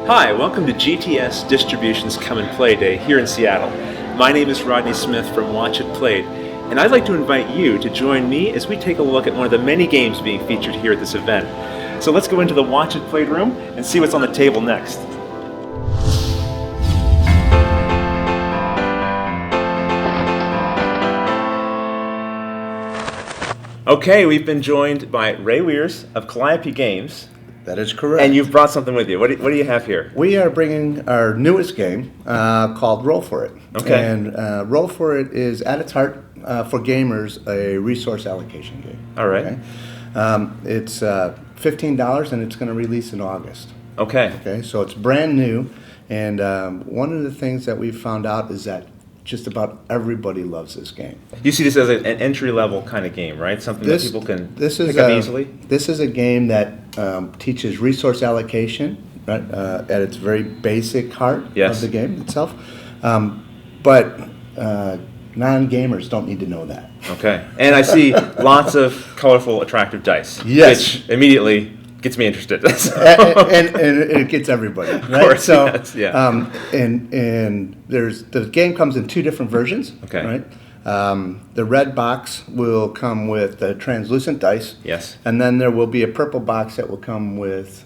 Hi, welcome to GTS Distributions Come and Play Day here in Seattle. My name is Rodney Smith from Watch It Played, and I'd like to invite you to join me as we take a look at one of the many games being featured here at this event. So let's go into the Watch It Played room and see what's on the table next. Okay, we've been joined by Ray Wehrs of Calliope Games. That is correct. And you've brought something with you. What do you have here? We are bringing our newest game called Roll For It. Okay. And Roll For It is at its heart, for gamers, a resource allocation game. All right. Okay? It's $15 and it's going to release in August. Okay. Okay, so it's brand new. And one of the things that we've found out is that just about everybody loves this game. You see this as an entry-level kind of game, right? Something that people can pick up easily? This is a game that teaches resource allocation, right, at its very basic heart of the game itself. But non-gamers don't need to know that. Okay. And I see lots of colorful, attractive dice. Yes. Which immediately gets me interested. and it gets everybody, right? Of course, so, yes, yeah. And the game comes in two different versions. Okay. Right. The red box will come with the translucent dice. Yes. And then there will be a purple box that will come with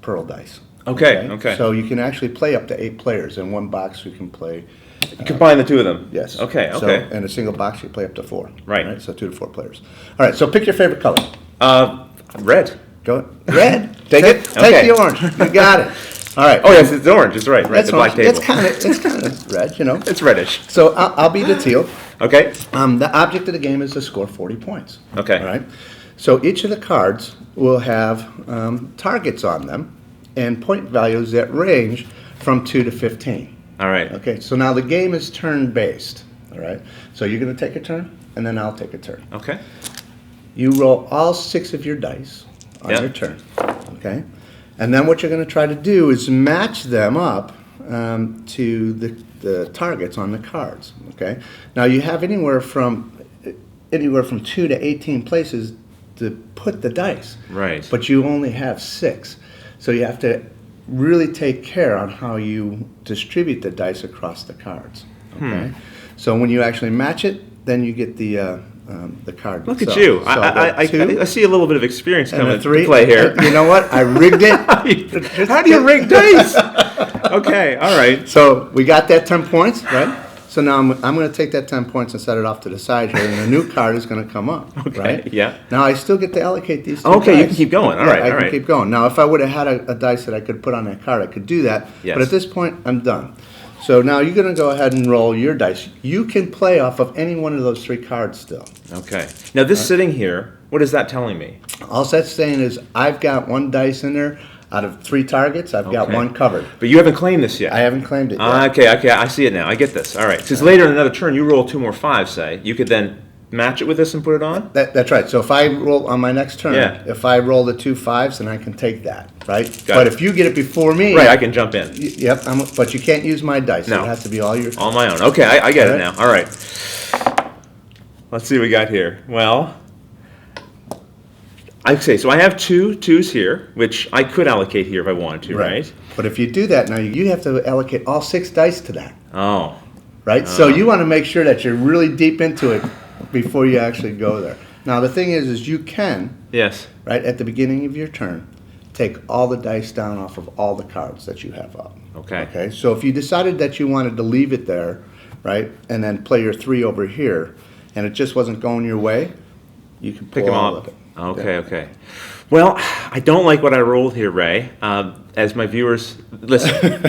pearl dice. Okay. So you can actually play up to 8 players. In one box, you can play. You combine the two of them. Yes. Okay. So in a single box, you play up to 4. Right. So 2 to 4 players. All right. So pick your favorite color. Red. Go red. Take it. Take the orange. You got it. All right. Oh yes, it's orange. It's right. Right. The black table. It's kind of red, you know. It's reddish. So I'll be the teal. Okay. The object of the game is to score 40 points. Okay. All right. So each of the cards will have targets on them and point values that range from 2 to 15. All right. Okay. So now the game is turn based. All right. So you're going to take a turn, and then I'll take a turn. Okay. You roll all 6 of your dice on your turn, okay? And then what you're going to try to do is match them up to the targets on the cards, okay? Now you have anywhere from 2 to 18 places to put the dice. Right. But you only have 6. So you have to really take care on how you distribute the dice across the cards, okay? So when you actually match it, then you get the card. Look itself. at you. So I see a little bit of experience coming to play here. You know what? I rigged it. How do you rig dice? Okay, all right. So we got that 10 points, right? So now I'm going to take that 10 points and set it off to the side here, and a new card is going to come up, right? Yeah. Now I still get to allocate these 2 Okay, dice. you can keep going. All right, I can keep going. Now if I would have had a dice that I could put on that card, I could do that. Yes. But at this point, I'm done. So now you're going to go ahead and roll your dice. You can play off of any one of those 3 cards still. Okay. Now this sitting here, what is that telling me? All that's saying is I've got 1 dice in there. Out of 3 targets, I've got 1 covered. But you haven't claimed this yet. I haven't claimed it yet. Okay, I see it now. I get this. All right. Because later in another turn, you roll 2 more 5s, say. You could then match it with this and put it on? That's right. So if I roll on my next turn, if I roll the 2 5s, then I can take that, right? But if you get it before me... Right, I can jump in. Yep, but you can't use my dice. No. It has to be all your... All my own. Okay, I get it now. All right. Let's see what we got here. Well... so I have 2 2s here, which I could allocate here if I wanted to, right? But if you do that now, you have to allocate all 6 dice to that. Oh. Right? So you want to make sure that you're really deep into it before you actually go there. Now the thing is you can, right, at the beginning of your turn, take all the dice down off of all the cards that you have up. Okay? So if you decided that you wanted to leave it there, right, and then play your 3 over here, and it just wasn't going your way, you can pick pull them all up. of it. Okay. Well, I don't like what I rolled here, Ray. As my viewers listen,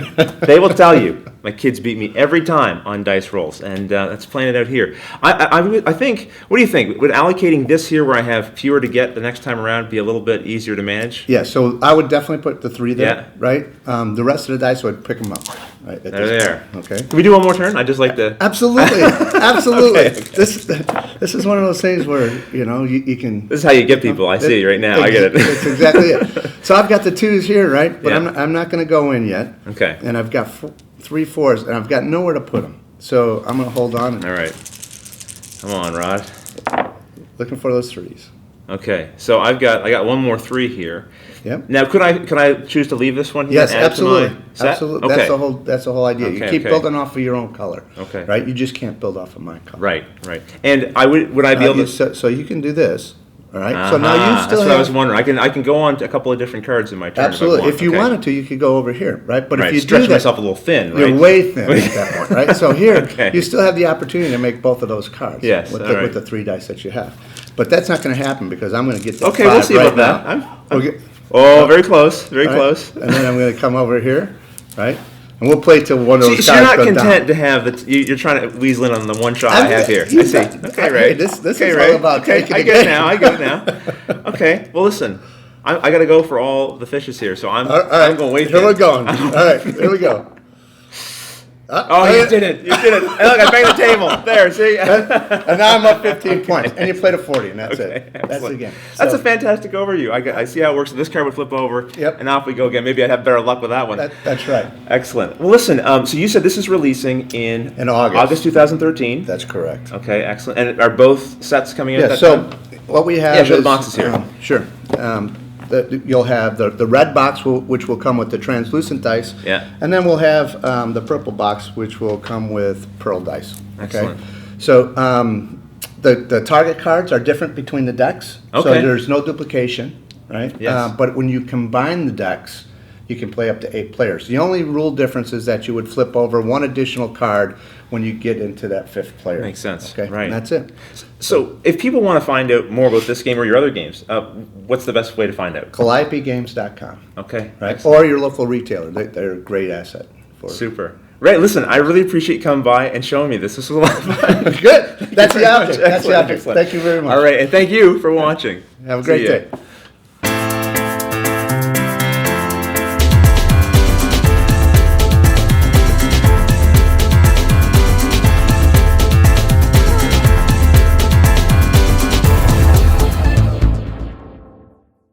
they will tell you my kids beat me every time on dice rolls, and that's playing it out here. I think. What do you think? Would allocating this here, where I have fewer to get the next time around, be a little bit easier to manage? Yeah. So I would definitely put the 3 there. Right. The rest of the dice would pick them up. Right. They're there. Okay. Can we do one more turn? I just like to. Absolutely. Okay. This is one of those things where you can. This is how you get people. I see right now. I get it. That's exactly it. So I've got the 2s here, right? But I'm not going to go in yet. Okay. And I've got 3 4s, and I've got nowhere to put them. So I'm going to hold on. All right. Come on, Rod. Looking for those 3s. Okay, so I got one more 3 here. Yep. Now, could I choose to leave this one here? Yes, and add to my absolutely. set? Absolutely. Okay. That's the whole idea. You Okay, keep okay. building off of your own color. Okay. Right? You just can't build off of my color. Right. And would I be able to? So you can do this. All right. So now you still That's what I was wondering. I can go on to a couple of different cards in my turn. Absolutely. If If you okay. wanted to, you could go over here, right? But Right, if you stretch do that, myself a little thin, right? you're way thin at that point, right? So here, Okay. you still have the opportunity to make both of those cards. Yes, With, all the, right. with the 3 dice that you have. But that's not going to happen because I'm going to get that Okay, 5 we'll see right about that. now. I'm- Oh, very close. Very All right? close. And then I'm going to come over here, right? And we'll play till one of those So you're cards not goes content down. to have you're trying to weasel in on the one shot I have here. I see. Okay, Ray. Hey, this okay, is Ray. all about okay, taking I the get it game. now. I get it now. Okay. Well, listen. I got to go for all the fishes here, so I'm All right, I'm going way here thin. we're going. All right, here we go. Oh, you did it! You did it! And look, I banged the table. There, see? And now I'm up 15 points. And you played a 40, and that's Okay, it. That's the excellent. game. That's So, a fantastic overview. I see how it works. This card would flip over, Yep. and off we go again. Maybe I'd have better luck with that one. that's right. Excellent. Well, listen. So you said this is releasing in August. 2013. That's correct. Okay, excellent. And are both sets coming in Yeah, at that so time? what we have Yeah, show the is, boxes here. Sure. You'll have the red box, which will come with the translucent dice. Yeah. And then we'll have the purple box, which will come with pearl dice. Okay? Excellent. So the target cards are different between the decks. So Okay. there's no duplication, right? Yes. But when you combine the decks, you can play up to 8 players. The only rule difference is that you would flip over 1 additional card when you get into that 5th player. Makes sense. Okay, Right. And that's it. So if people want to find out more about this game or your other games, what's the best way to find out? CalliopeGames.com. Okay. Right? Excellent. Or your local retailer. They're a great asset for it. Super. Ray, listen, I really appreciate you coming by and showing me this. This was a lot of fun. Good. That's the very much. object. That's the Excellent, object. excellent. Thank you very much. All right, and thank you for watching. Have a great See ya. day.